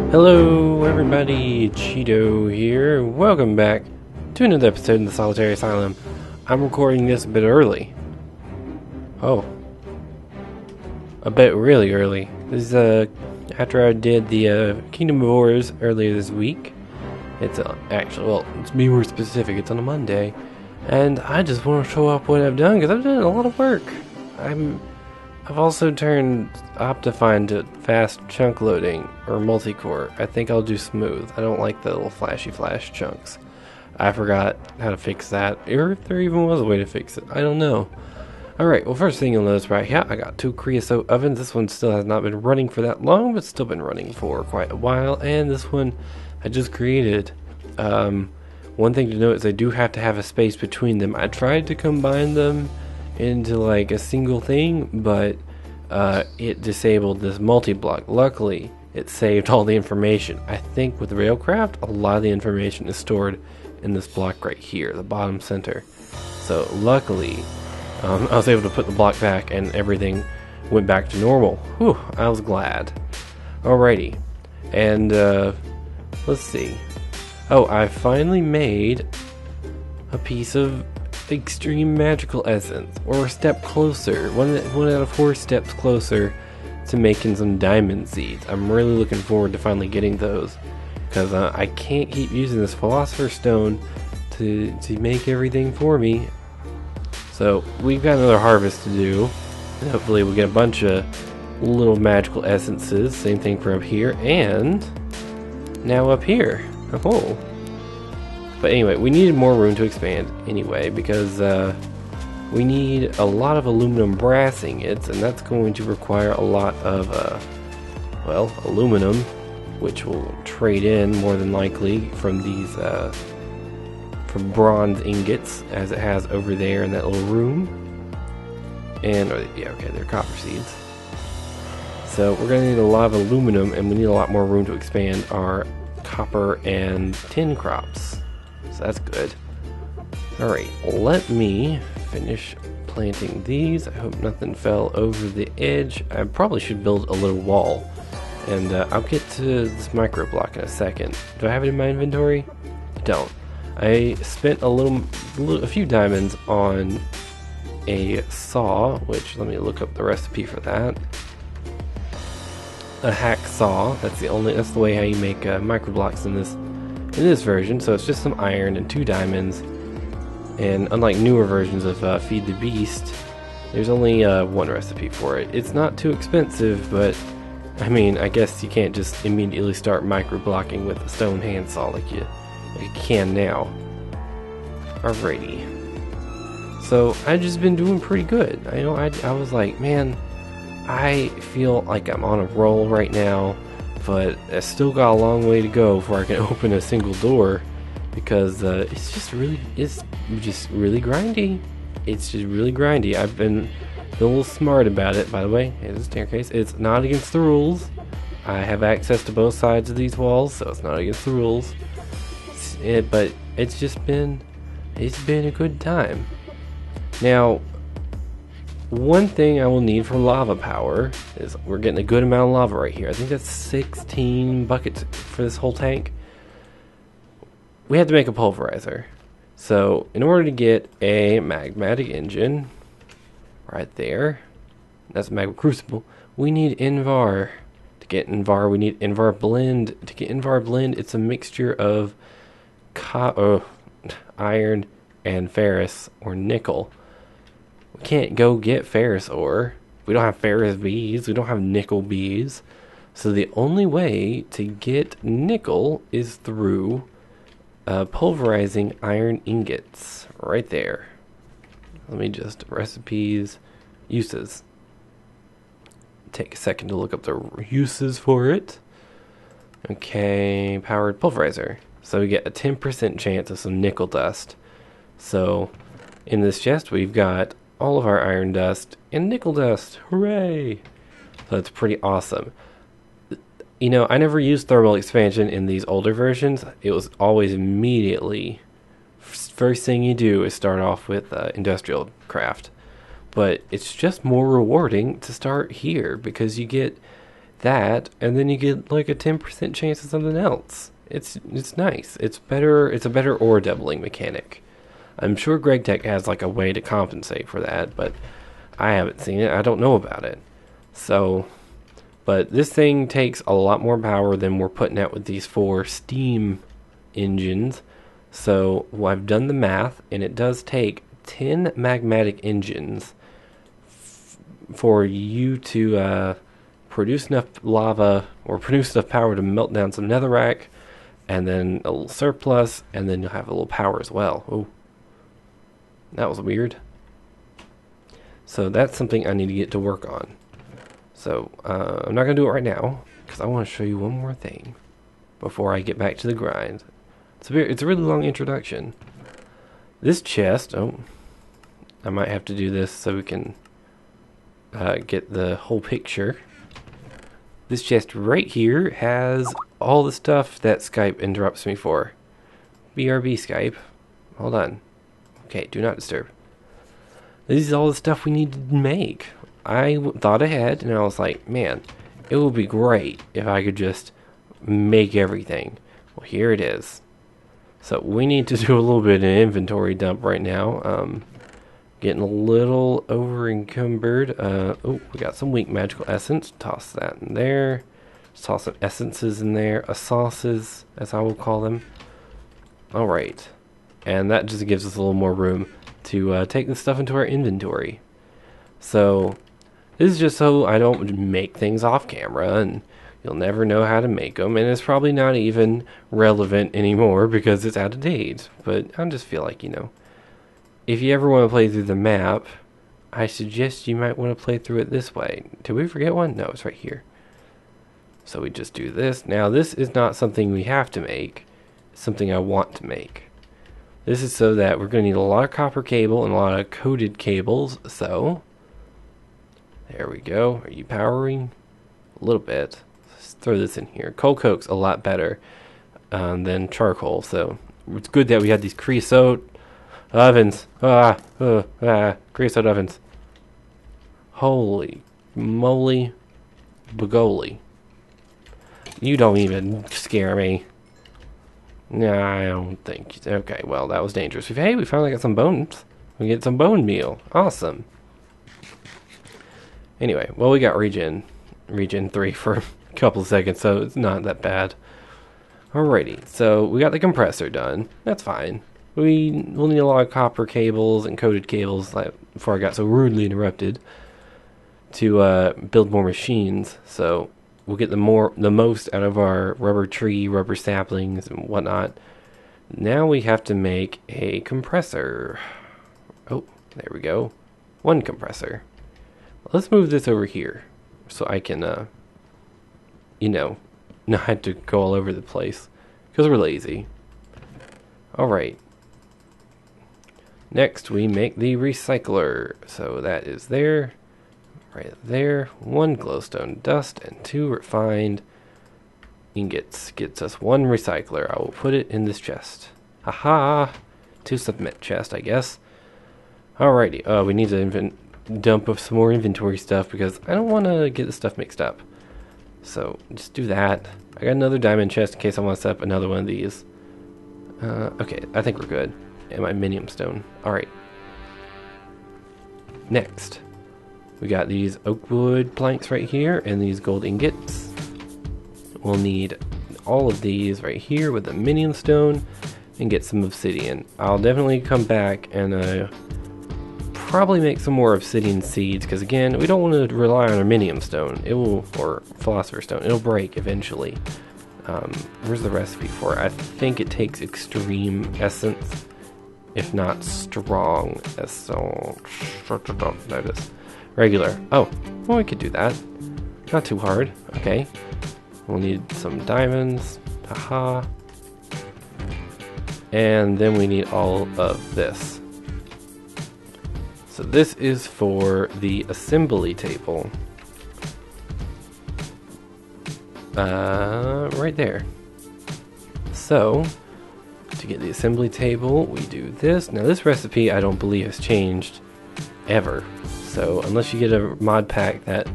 Hello everybody, Cheeto here. Welcome back to another episode in the Solitary Asylum. I'm recording this a bit early. Oh. A bit really early. This is after I did the Kingdom of Horrors earlier this week. It's actually, well, to be more specific, it's on a Monday. And I just want to show off what I've done because I've done a lot of work. I've also turned Optifine to fast chunk loading, or multi-core. I think I'll do smooth. I don't like the little flashy flash chunks. I forgot how to fix that, or if there even was a way to fix it. I don't know. Alright, well, first thing you'll notice right here, I got 2 creosote ovens. This one still has not been running for that long, but still been running for quite a while. And this one I just created. One thing to note is I do have to have a space between them. I tried to combine them into like a single thing, but it disabled this multi-block. Luckily, it saved all the information. I think with Railcraft, a lot of the information is stored in this block right here, the bottom center. So luckily, I was able to put the block back and everything went back to normal. Whew, I was glad. Alrighty, and let's see. Oh, I finally made a piece of extreme magical essence, or a step closer, one out of 4 steps closer to making some diamond seeds. I'm really looking forward to finally getting those, because I can't keep using this philosopher's stone to make everything for me. So we've got another harvest to do, and hopefully we'll get a bunch of little magical essences. Same thing for up here, and now up here. Oh. But anyway, we needed more room to expand anyway, because we need a lot of aluminum brass ingots, and that's going to require a lot of, well, aluminum, which we'll trade in more than likely from these, from bronze ingots, as it has over there in that little room. And, yeah, okay, they're copper seeds. So we're going to need a lot of aluminum, and we need a lot more room to expand our copper and tin crops. So that's good. Alright, let me finish planting these. I hope nothing fell over the edge. I probably should build a little wall. And I'll get to this micro block in a second. Do I have it in my inventory? I don't. I spent a few diamonds on a saw, which, let me look up the recipe for that. A hack saw. That's the way how you make micro blocks in this version. So it's just some iron and 2 diamonds, and unlike newer versions of Feed the Beast, there's only one recipe for it. It's not too expensive, but I mean, I guess you can't just immediately start micro blocking with a stone handsaw like you can now. Alrighty, so I've just been doing pretty good. I was like, man, I feel like I'm on a roll right now, but I still got a long way to go before I can open a single door, because it's just really grindy. It's just really grindy. I've been a little smart about it, by the way. Here's a staircase. It's not against the rules. I have access to both sides of these walls, so it's not against the rules. But it's been a good time. Now, one thing I will need for lava power is we're getting a good amount of lava right here. I think that's 16 buckets for this whole tank. We have to make a pulverizer. So in order to get a magmatic engine, right there, that's a magma crucible, we need Invar. To get Invar, we need Invar blend. To get Invar blend, it's a mixture of iron and ferrous or nickel. We can't go get ferrous ore. We don't have ferrous bees. We don't have nickel bees. So the only way to get nickel is through pulverizing iron ingots. Right there. Let me just recipes, uses. Take a second to look up the uses for it. Okay, powered pulverizer. So we get a 10% chance of some nickel dust. So in this chest we've got all of our iron dust and nickel dust. Hooray! So that's pretty awesome. You know, I never used thermal expansion in these older versions. It was always immediately, first thing you do is start off with industrial craft. But it's just more rewarding to start here, because you get that, and then you get like a 10% chance of something else. It's nice. It's better. It's a better ore doubling mechanic. I'm sure Greg Tech has like a way to compensate for that, but I haven't seen it. I don't know about it. So, but this thing takes a lot more power than we're putting out with these 4 steam engines. So I've done the math, and it does take 10 magmatic engines for you to produce enough lava or produce enough power to melt down some netherrack, and then a little surplus, and then you'll have a little power as well. Oh, that was weird. So that's something I need to get to work on. So I'm not going to do it right now, because I want to show you one more thing before I get back to the grind. It's a really long introduction. This chest, I might have to do this so we can get the whole picture. This chest right here has all the stuff that Skype interrupts me for. BRB Skype. Hold on. Okay, do not disturb. This is all the stuff we need to make. I thought ahead, and I was like, man, it would be great if I could just make everything. Well, here it is. So we need to do a little bit of an inventory dump right now. Getting a little over encumbered. Oh, we got some weak magical essence. Toss that in there. Just toss some essences in there. Sauces, as I will call them. Alright. And that just gives us a little more room to take this stuff into our inventory. So, this is just so I don't make things off camera, and you'll never know how to make them, and it's probably not even relevant anymore because it's out of date. But I just feel like, if you ever want to play through the map, I suggest you might want to play through it this way. Did we forget one? No, it's right here. So we just do this. Now, this is not something we have to make. It's something I want to make. This is so that we're going to need a lot of copper cable and a lot of coated cables. So, there we go. Are you powering? A little bit. Let's throw this in here. Coal coke's a lot better than charcoal. So, it's good that we had these creosote ovens. Creosote ovens. Holy moly. Bagoli. You don't even scare me. No, I don't think. Okay, well, that was dangerous. Hey, we finally got some bones. We get some bone meal. Awesome. Anyway, well, we got regen 3 for a couple of seconds, so it's not that bad. Alrighty, so we got the compressor done. That's fine. We'll need a lot of copper cables and coated cables, like before I got so rudely interrupted, to build more machines. So we'll get the most out of our rubber saplings and whatnot. Now we have to make a compressor. Oh, there we go. One compressor. Let's move this over here so I can, not have to go all over the place because we're lazy. Alright. Next, we make the recycler. So that is there. Right there. 1 glowstone dust and 2 refined. Ingots gets us 1 recycler. I will put it in this chest. Haha! 2 submit chest, I guess. Alrighty. We need to dump of some more inventory stuff because I don't want to get the stuff mixed up. So just do that. I got another diamond chest in case I want to set up another one of these. Okay, I think we're good. And my minium stone. Alright. Next, we got these oak wood planks right here and these gold ingots. We'll need all of these right here with the minium stone and get some obsidian. I'll definitely come back and probably make some more obsidian seeds because again, we don't want to rely on our minium stone. Or philosopher's stone. It'll break eventually. Where's the recipe for it? I think it takes extreme essence, if not strong essence. There it is. Regular. Oh, well, we could do that. Not too hard. Okay. We'll need some diamonds. Haha. And then we need all of this. So this is for the assembly table. Right there. So, to get the assembly table, we do this. Now this recipe I don't believe has changed ever. So unless you get a mod pack that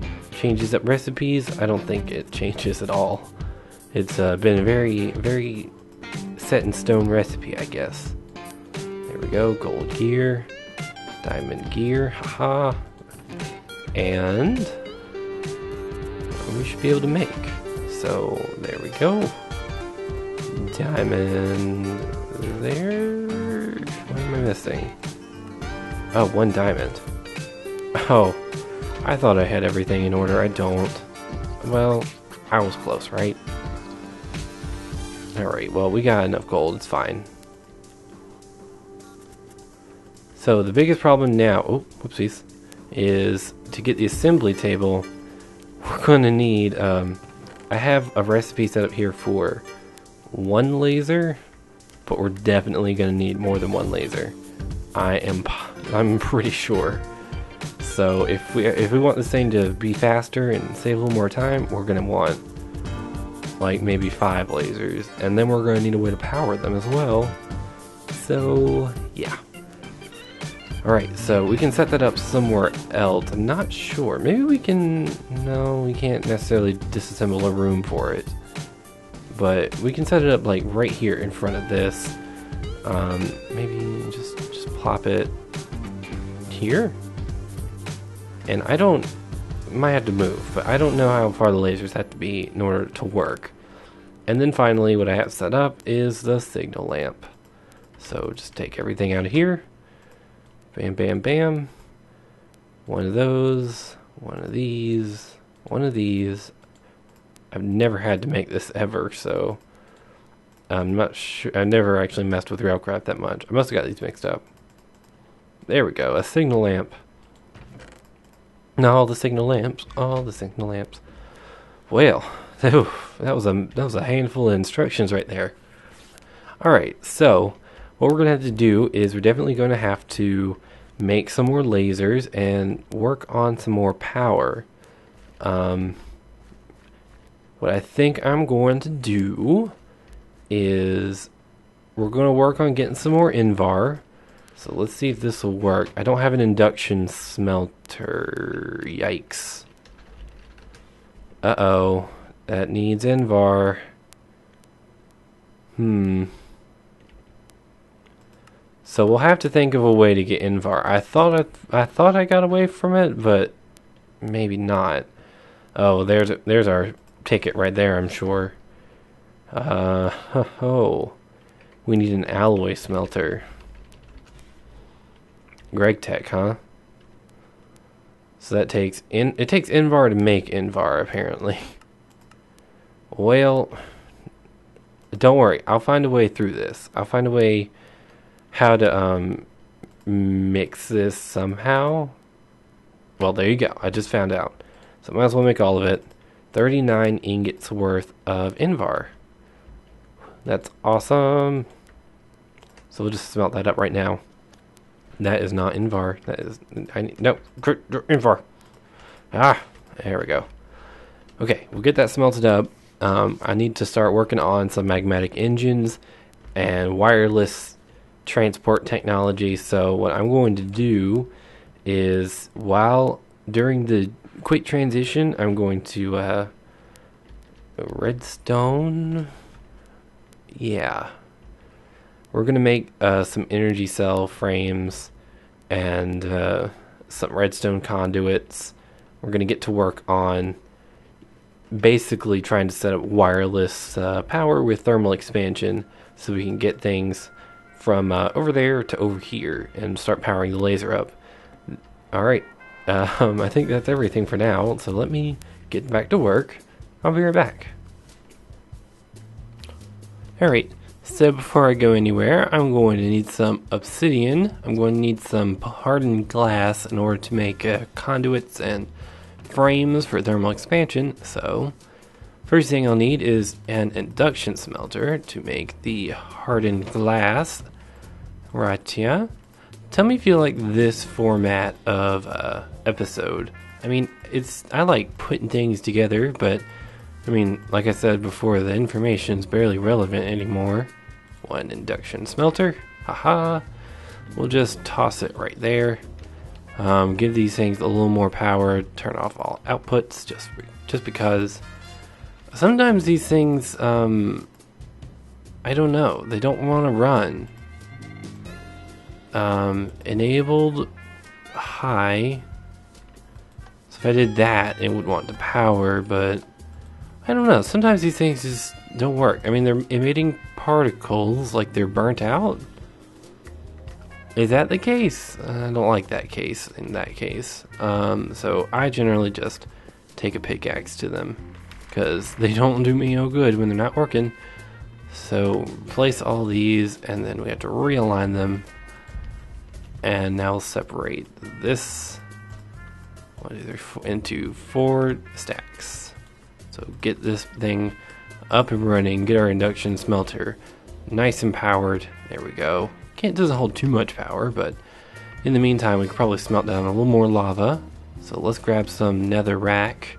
changes up recipes. I don't think it changes at all. It's been a very set in stone recipe, I guess. There we go, gold gear, diamond gear, haha. And we should be able to make. So there we go. Diamond there. What am I missing? Oh, one diamond. Oh, I thought I had everything in order. I don't. Well, I was close, right? Alright, well, we got enough gold. It's fine. So the biggest problem now, oh, whoopsies, is to get the assembly table, we're going to need, I have a recipe set up here for one laser, but we're definitely going to need more than one laser. I'm pretty sure. So if we want this thing to be faster and save a little more time, we're going to want like maybe 5 lasers, and then we're going to need a way to power them as well. So yeah. Alright, so we can set that up somewhere else. I'm not sure. Maybe we can... No, we can't necessarily disassemble a room for it. But we can set it up like right here in front of this. Maybe just plop it here. And I don't... might have to move, but I don't know how far the lasers have to be in order to work. And then finally, what I have set up is the signal lamp. So just take everything out of here. Bam, bam, bam. One of those, one of these, one of these. I've never had to make this ever, so I'm not sure. I've never actually messed with Railcraft that much. I must have got these mixed up. There we go, a signal lamp. Now all the signal lamps, all the signal lamps. Well, that was a handful of instructions right there. All right, so what we're going to have to do is we're definitely going to have to make some more lasers and work on some more power. What I think I'm going to do is we're going to work on getting some more Invar. So let's see if this will work. I don't have an induction smelter. Yikes. Uh-oh. That needs Invar. So we'll have to think of a way to get Invar. I thought I got away from it, but maybe not. Oh, there's our ticket right there, I'm sure. We need an alloy smelter. Greg Tech, huh? So that takes it takes Invar to make Invar, apparently. Well, don't worry. I'll find a way through this. I'll find a way how to mix this somehow. Well, there you go. I just found out. So I might as well make all of it. 39 ingots worth of Invar. That's awesome. So we'll just smelt that up right now. That is not Invar. That is... no. Invar. Ah, there we go. Okay, we'll get that smelted up. I need to start working on some magmatic engines and wireless transport technology. So what I'm going to do is, during the quick transition, I'm going to redstone. Yeah, we're gonna make some energy cell frames and some redstone conduits. We're gonna get to work on basically trying to set up wireless power with thermal expansion, so we can get things from over there to over here and start powering the laser up. Alright, I think that's everything for now, so let me get back to work. I'll be right back. Alright, so before I go anywhere, I'm going to need some obsidian. I'm going to need some hardened glass in order to make conduits and frames for thermal expansion. So, first thing I'll need is an induction smelter to make the hardened glass. Right here. Tell me if you like this format of episode. I mean, I like putting things together, but I mean, like I said before, the information's barely relevant anymore. One induction smelter. Haha. We'll just toss it right there. Give these things a little more power. Turn off all outputs just because. Sometimes these things, I don't know. They don't want to run. Enabled high. So if I did that, it would want the power, but I don't know. Sometimes these things just don't work. I mean, they're emitting particles like they're burnt out. Is that the case? I don't like that case in that case. So I generally just take a pickaxe to them because they don't do me no good when they're not working. So place all these and then we have to realign them. And now we'll separate this into 4 stacks. So get this thing up and running, get our induction smelter nice and powered. There we go. It doesn't hold too much power, but in the meantime we could probably smelt down a little more lava. So let's grab some nether rack.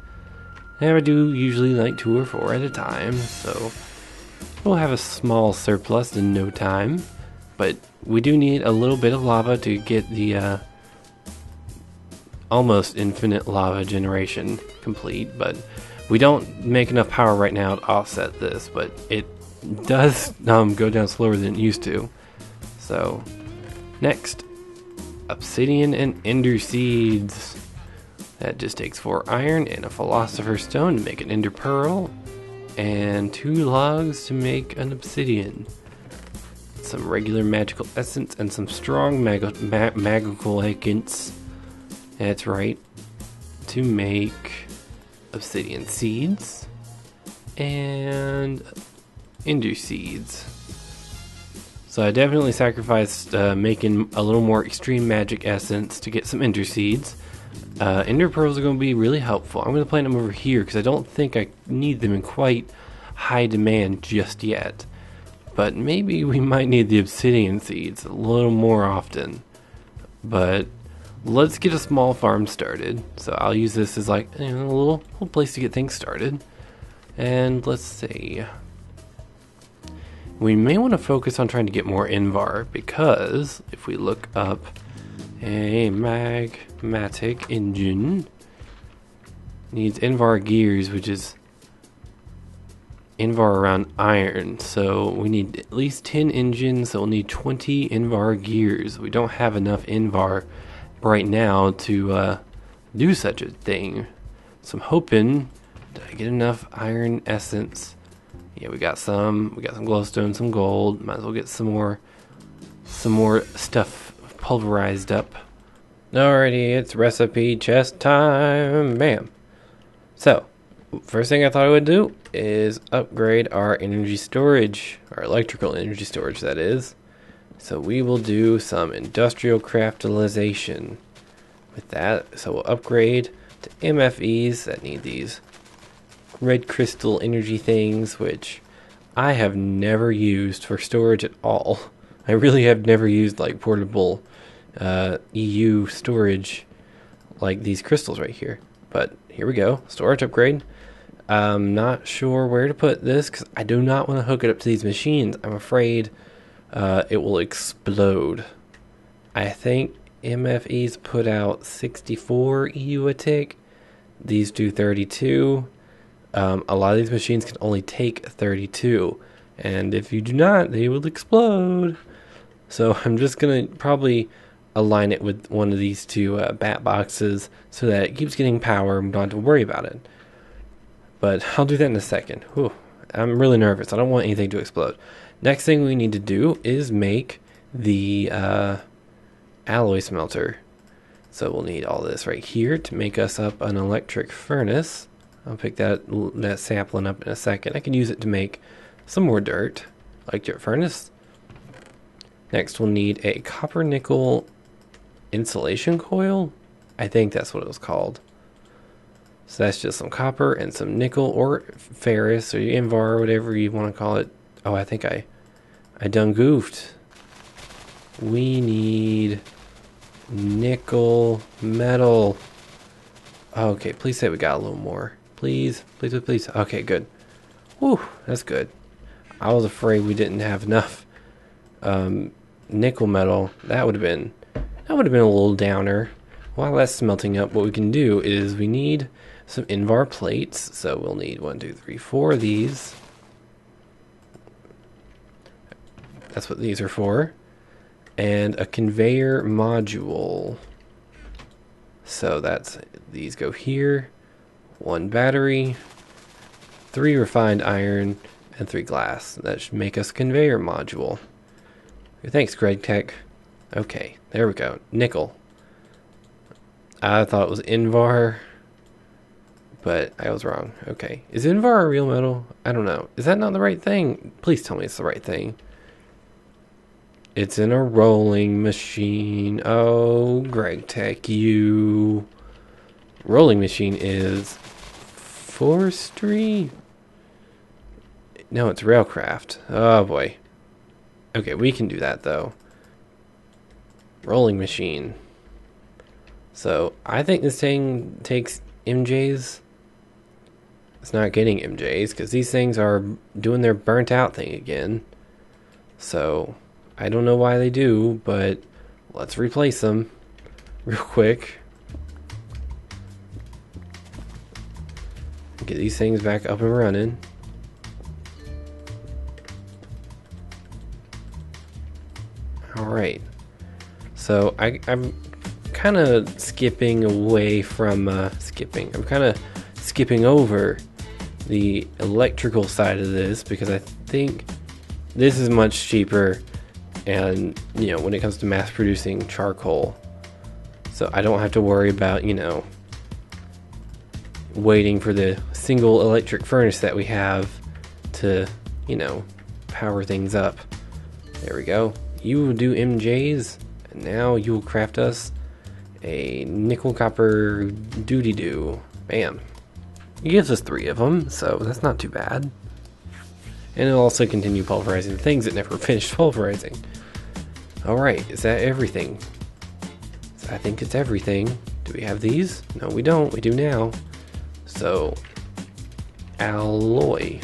And I do usually like 2 or 4 at a time, so we'll have a small surplus in no time. But we do need a little bit of lava to get the almost infinite lava generation complete, but we don't make enough power right now to offset this, but it does go down slower than it used to. So, next, obsidian and ender seeds. That just takes 4 iron and a philosopher's stone to make an ender pearl, and 2 logs to make an obsidian. Some regular magical essence and some strong magical agents. That's right, to make obsidian seeds and ender seeds. So I definitely sacrificed making a little more extreme magic essence to get some ender seeds. Ender pearls are going to be really helpful. I'm going to plant them over here because I don't think I need them in quite high demand just yet. But maybe we might need the obsidian seeds a little more often. But let's get a small farm started. So I'll use this as like a little place to get things started. And let's see. We may want to focus on trying to get more Invar, because if we look up a magmatic engine, needs Invar gears, which is Invar around iron. So we need at least 10 engines, so we'll need 20 Invar gears. We don't have enough Invar right now to do such a thing. So I'm hoping that I get enough iron essence. Yeah, we got some glowstone, some gold. Might as well get some more stuff pulverized up. Alrighty, it's recipe chest time. Bam. So, first thing I thought I would do is upgrade our energy storage, our electrical energy storage, that is. So we will do some industrial craftalization with that. So we'll upgrade to MFEs that need these red crystal energy things, which I have never used for storage at all. I really have never used like portable EU storage like these crystals right here. But here we go, storage upgrade. I'm not sure where to put this because I do not want to hook it up to these machines. I'm afraid it will explode. I think MFEs put out 64 EU a tick. These do 32. A lot of these machines can only take 32, and if you do not, they will explode. So I'm just gonna probably align it with one of these 2 bat boxes so that it keeps getting power and don't have to worry about it. But I'll do that in a second. Whew, I'm really nervous. I don't want anything to explode. Next thing we need to do is make the alloy smelter. So we'll need all this right here to make us up an electric furnace. I'll pick that sapling up in a second. I can use it to make some more dirt, electric furnace. Next we'll need a copper nickel insulation coil. I think that's what it was called. So that's just some copper and some nickel or ferrous or Invar or whatever you want to call it. Oh, I think I done goofed. We need nickel metal. Okay, please say we got a little more. Please, please, please, please. Okay, good. Whew, that's good. I was afraid we didn't have enough nickel metal. That would have been a little downer. while that's smelting up, what we can do is we need some Invar plates. So we'll need 1, 2, 3, 4 of these. That's what these are for. And a conveyor module. So that's, these go here. 1 battery, 3 refined iron, and 3 glass. That should make us a conveyor module. Thanks, Greg Tech. Okay, there we go. Nickel. I thought it was Invar, but I was wrong. Okay. Is Invar a real metal? I don't know. Is that not the right thing? Please tell me it's the right thing. It's in a rolling machine. Oh, Greg Tech, you. Rolling machine is forestry? No, it's railcraft. Oh, boy. Okay, we can do that, though. Rolling machine. So, I think this thing takes MJs. It's not getting MJs, because these things are doing their burnt out thing again. So, I don't know why they do, but let's replace them real quick. Get these things back up and running. Alright. So, I'm kind of skipping away from I'm kind of skipping over the electrical side of this because I think this is much cheaper, and you know, when it comes to mass producing charcoal, so I don't have to worry about, you know, waiting for the single electric furnace that we have to, you know, power things up. There we go. You will do MJs, and now you will craft us a nickel copper doody-doo. Bam. It gives us 3 of them, so that's not too bad. And it'll also continue pulverizing the things it never finished pulverizing. Alright, is that everything? I think it's everything. Do we have these? No, we don't. We do now. So, alloy.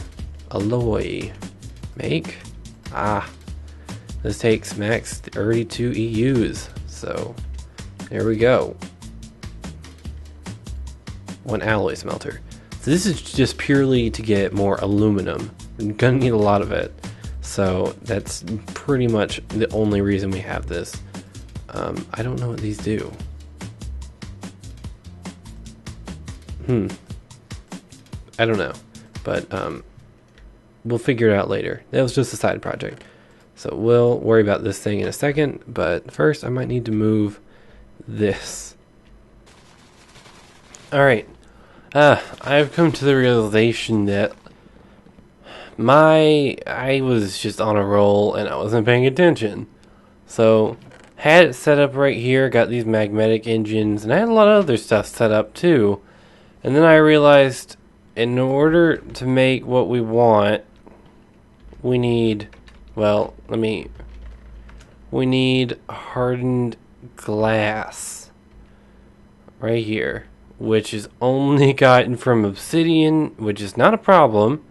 Make. This takes max 32 EUs. So, there we go. 1 alloy smelter. So this is just purely to get more aluminum. We're gonna need a lot of it. So that's pretty much the only reason we have this. I don't know what these do. I don't know. But we'll figure it out later. That was just a side project. So we'll worry about this thing in a second. But first I might need to move this. Alright. I've come to the realization that I was just on a roll and I wasn't paying attention. So, had it set up right here, got these magnetic engines, and I had a lot of other stuff set up too. And then I realized in order to make what we want, we need, well, we need hardened glass right here, which is only gotten from obsidian, which is not a problem,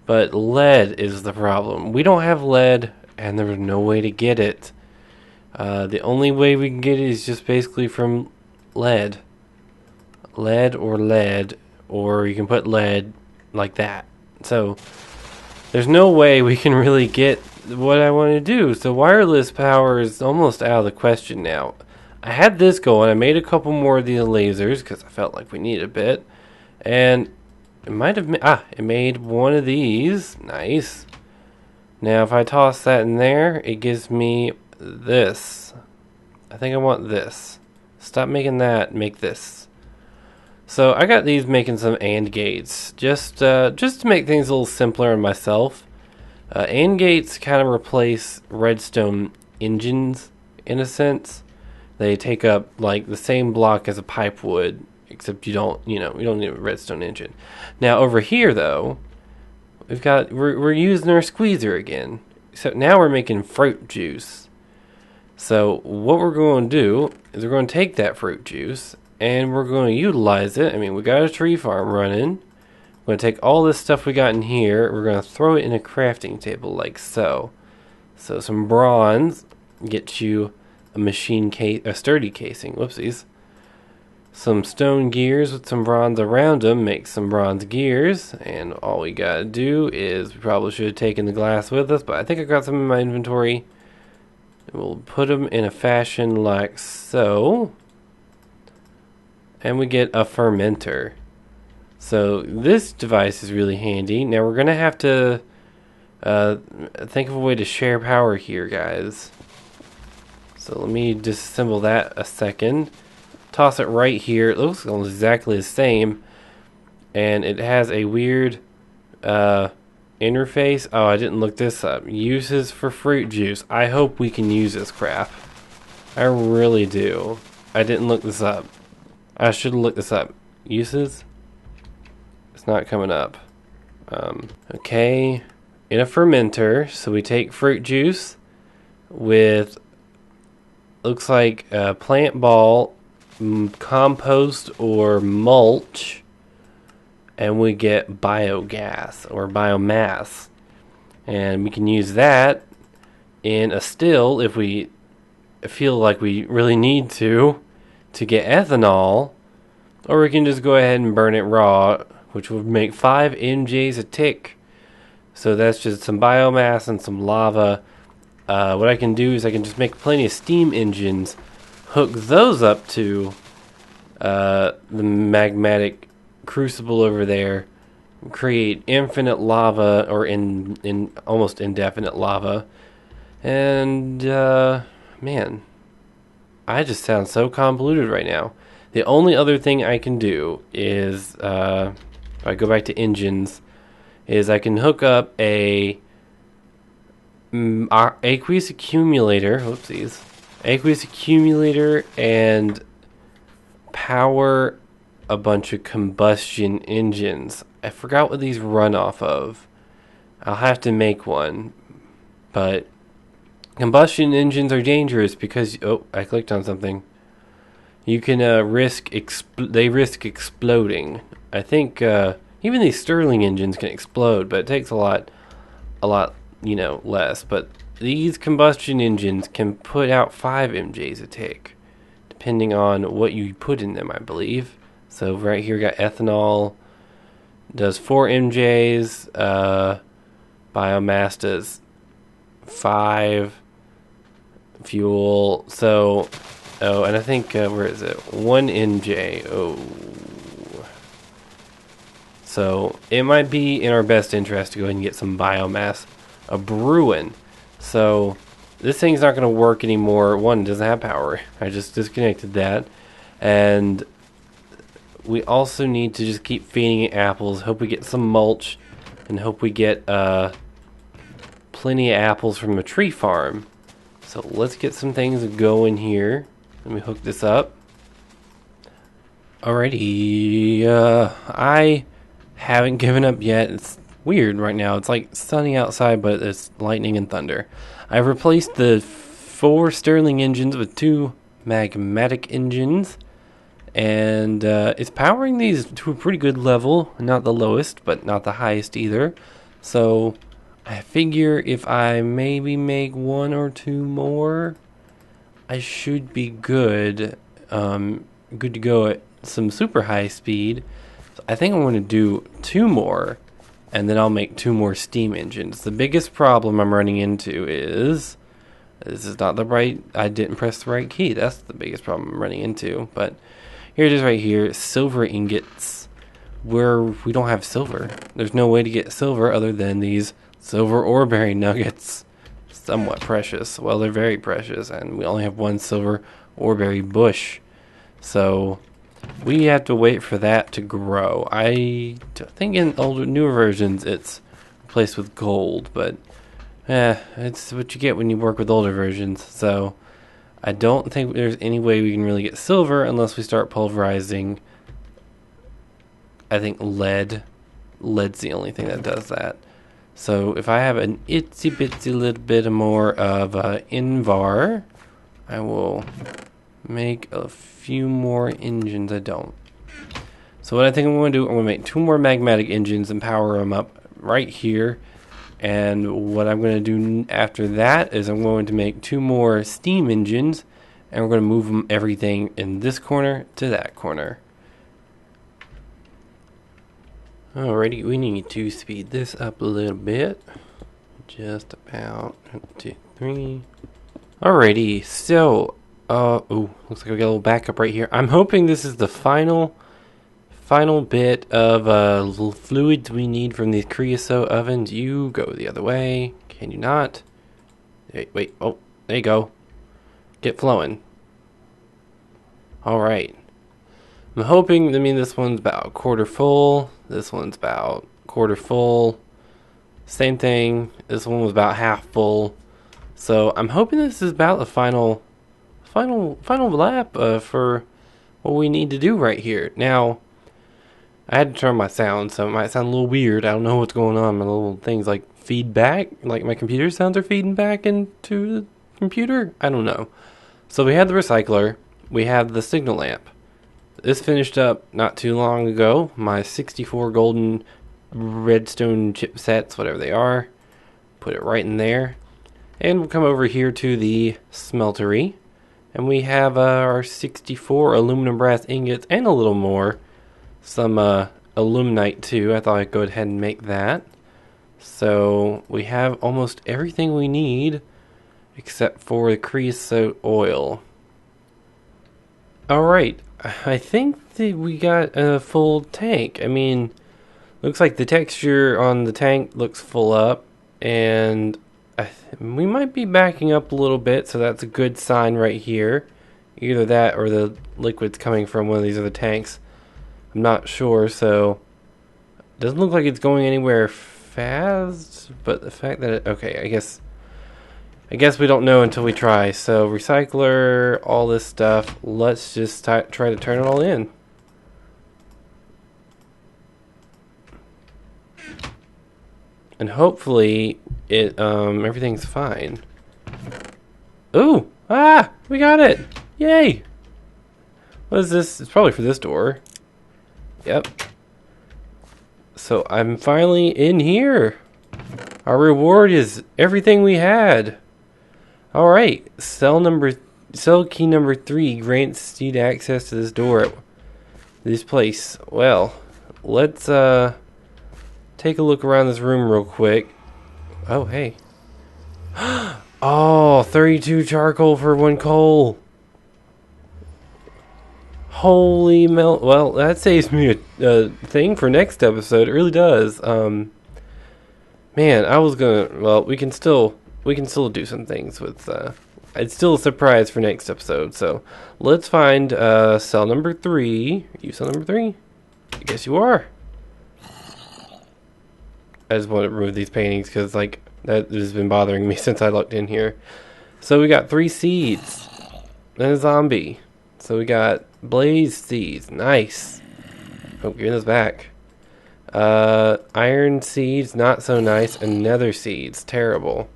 but lead is the problem. We don't have lead, and there's no way to get it. The only way we can get it is just basically from lead. Lead, or you can put lead like that. So, there's no way we can really get what I want to do. So wireless power is almost out of the question now. I had this going. I made a couple more of these lasers because I felt like we needed a bit. And it might have it made one of these. Nice. Now if I toss that in there, it gives me this. I think I want this. Stop making that, make this. So I got these making some AND gates. Just to make things a little simpler on myself. AND gates kind of replace redstone engines in a sense. They take up like the same block as a pipe would, except you don't need a redstone engine. Now over here though, we're using our squeezer again. So now we're making fruit juice. So what we're going to do is we're going to take that fruit juice and we're going to utilize it. I mean, we got a tree farm running. We're going to take all this stuff we got in here. We're going to throw it in a crafting table like so. So some bronze gets you a sturdy casing. Whoopsies. some stone gears with some bronze around them, make some bronze gears, and all we gotta do is, we probably should have taken the glass with us, but I think I got some in my inventory. We'll put them in a fashion like so, and we get a fermenter. So this device is really handy. Now we're gonna have to think of a way to share power here, guys. So let me disassemble that a second. Toss it right here. It looks almost exactly the same, and it has a weird interface. Oh, I didn't look this up. Uses for fruit juice. I hope we can use this crap. I really do. I didn't look this up. I should have looked this up. Uses? It's not coming up. Okay. In a fermenter, so we take fruit juice with, looks like a plant ball, compost or mulch, and we get biogas or biomass, and we can use that in a still if we feel like we really need to get ethanol, or we can just go ahead and burn it raw, which would make 5 MJs a tick. So that's just some biomass and some lava. What I can do is I can just make plenty of steam engines, hook those up to the magmatic crucible over there, create infinite lava, or in almost indefinite lava, and man, I just sound so convoluted right now. The only other thing I can do is, if I go back to engines, is I can hook up a aqueous accumulator, aqueous accumulator, and power a bunch of combustion engines. I forgot what these run off of. I'll have to make one, but combustion engines are dangerous because, oh, I clicked on something. You can risk exploding. I think even these Stirling engines can explode, but it takes a lot, less. But these combustion engines can put out 5 MJs a tick, depending on what you put in them, I believe. So right here, got ethanol, does 4 MJs, biomass does 5, fuel. So, oh, and I think, where is it? 1 MJ. Oh. So it might be in our best interest to go ahead and get some biomass brewing. So this thing's not going to work anymore. One, it doesn't have power. I just disconnected that. And we also need to just keep feeding it apples. Hope we get some mulch, and hope we get plenty of apples from a tree farm. So let's get some things going here. Let me hook this up. Alrighty, I haven't given up yet. It's weird right now. It's like sunny outside, but it's lightning and thunder. I've replaced the 4 Stirling engines with 2 magmatic engines, and it's powering these to a pretty good level. Not the lowest, but not the highest either. So I figure if I maybe make 1 or 2 more, I should be good. Good to go at some super high speed. I think I'm going to do 2 more, and then I'll make 2 more steam engines. The biggest problem I'm running into is, this is not the right, I didn't press the right key. That's the biggest problem I'm running into. But here it is right here, silver ingots, where we don't have silver. There's no way to get silver other than these silver ore berry nuggets. Somewhat precious. Well, they're very precious, and we only have 1 silver ore berry bush. So we have to wait for that to grow. I think in newer versions it's replaced with gold, but it's what you get when you work with older versions. So I don't think there's any way we can really get silver unless we start pulverizing, I think, lead. Lead's the only thing that does that. So if I have an itsy bitsy little bit more of Invar, I will make a few more engines. I don't. So what I think I'm going to do, I'm going to make 2 more magmatic engines and power them up right here. And what I'm going to do after that is I'm going to make 2 more steam engines and we're going to move everything in this corner to that corner. Alrighty, we need to speed this up a little bit. Just about 1, 2, 3. Alrighty, so ooh, looks like we got a little backup right here. I'm hoping this is the final bit of fluids we need from these creosote ovens. You go the other way. Can you not? Wait. Oh, there you go. Get flowing. Alright. I'm hoping, this one's about a quarter full. This one's about quarter full. Same thing. This one was about half full. So I'm hoping this is about the final lap for what we need to do right here. Now, I had to turn my sound, so it might sound a little weird. I don't know what's going on. My little things like feedback, like my computer sounds are feeding back into the computer. I don't know. So we had the recycler. We have the signal lamp. This finished up not too long ago. My 64 golden redstone chipsets, whatever they are. Put it right in there. And we'll come over here to the smeltery. And we have our 64 aluminum brass ingots and a little more. Some aluminite too. I thought I'd go ahead and make that. So we have almost everything we need except for the creosote oil. Alright, I think that we got a full tank. Looks like the texture on the tank looks full up, and we might be backing up a little bit, so that's a good sign right here. Either that or the liquid's coming from one of these other tanks. I'm not sure, so it doesn't look like it's going anywhere fast, but the fact that okay, I guess we don't know until we try. So recycler, all this stuff, let's just try to turn it all in. And hopefully it everything's fine. Ooh! Ah! We got it! Yay! What is this? It's probably for this door. Yep. So I'm finally in here. Our reward is everything we had. Alright. Cell key number 3 grants Steed access to this door at this place. Well, let's take a look around this room real quick. Oh, hey. Oh, 32 charcoal for 1 coal. Holy melt. Well, that saves me a thing for next episode. It really does. Man, I was gonna. Well, we can still do some things with. It's still a surprise for next episode. So let's find cell number 3. Are you cell number 3? I guess you are. I just want to remove these paintings because that has been bothering me since I looked in here. So we got 3 seeds and a zombie. So we got blaze seeds, nice. Oh, give me those back. Iron seeds, not so nice, and nether seeds, terrible.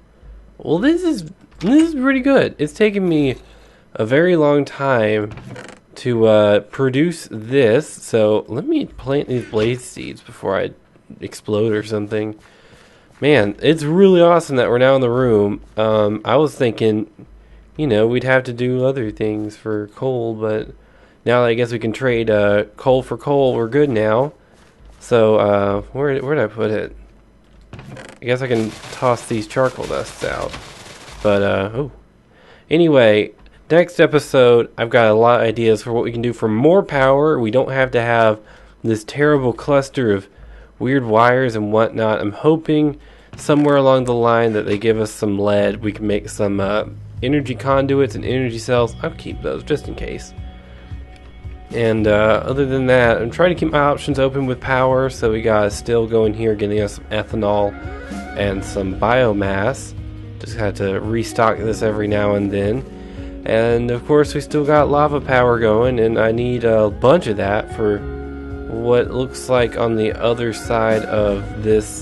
Well, this is pretty good. It's taken me a very long time to produce this. So let me plant these blaze seeds before I explode or something. Man, it's really awesome that we're now in the room. I was thinking, we'd have to do other things for coal, but now I guess we can trade coal for coal. We're good now. So where did I put it? I guess I can toss these charcoal dusts out. But oh, anyway, next episode I've got a lot of ideas for what we can do for more power. We don't have to have this terrible cluster of weird wires and whatnot. I'm hoping somewhere along the line that they give us some lead. We can make some energy conduits and energy cells. I'll keep those just in case. And other than that, I'm trying to keep my options open with power. So we got still going here, getting us some ethanol and some biomass. Just had to restock this every now and then. And of course we still got lava power going, and I need a bunch of that for what looks like on the other side of this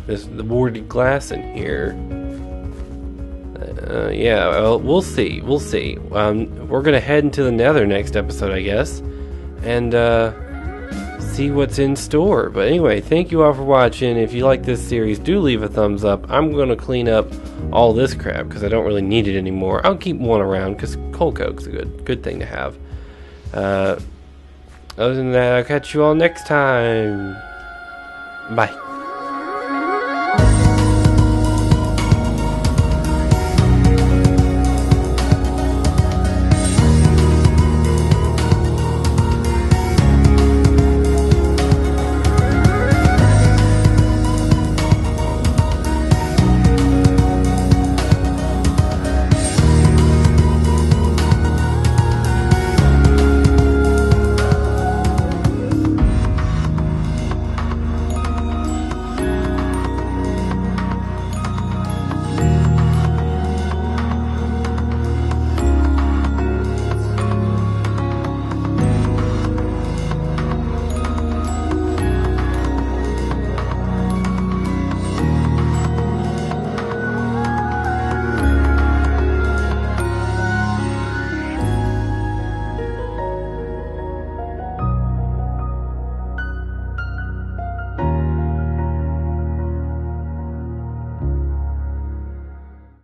this boarded glass in here. Yeah, well, we'll see. We're gonna head into the nether next episode, I guess, and see see what's in store. But anyway, thank you all for watching. If you like this series, do leave a thumbs up. I'm going to clean up all this crap because I don't really need it anymore. I'll keep one around because coal coke's a good thing to have. Other than that, I'll catch you all next time. Bye.